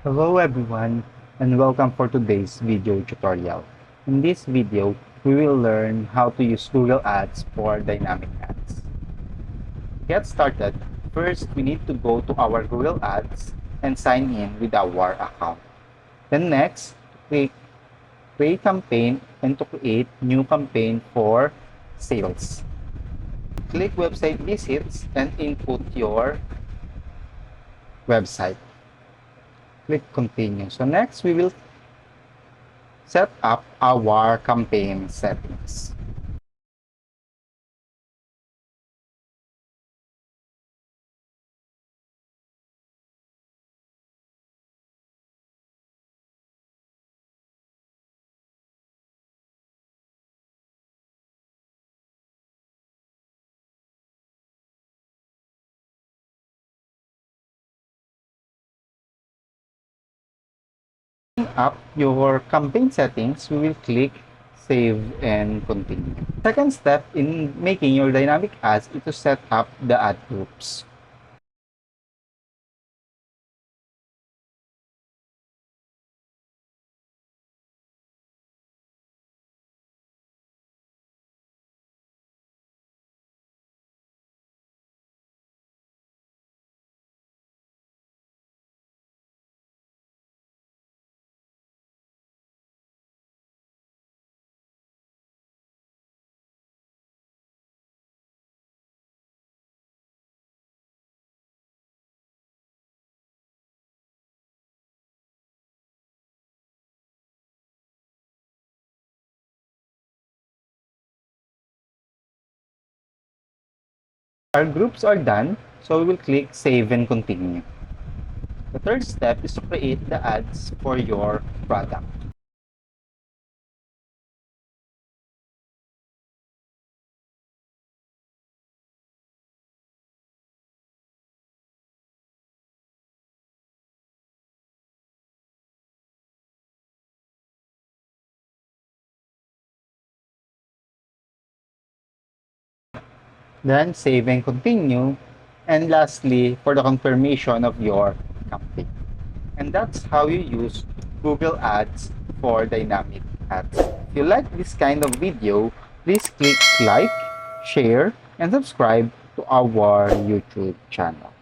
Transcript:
Hello everyone and welcome for today's video tutorial. In this video, we will learn how to use Google Ads for dynamic ads. To get started, first we need to go to our Google Ads and sign in with our account. Then next, click Create Campaign and to create new campaign for sales. Click Website Visits and input your website. Click Continue. So next, we will set up our campaign settings. Up your campaign settings, we will click Save and Continue. Second step in making your dynamic ads is to set up the ad groups. Our groups are done, so we will click Save and Continue. The third step is to create the ads for your product. Then Save and Continue. And lastly, for the confirmation of your campaign. And that's how you use Google Ads for dynamic ads. If you like this kind of video, please click like, share, and subscribe to our YouTube channel.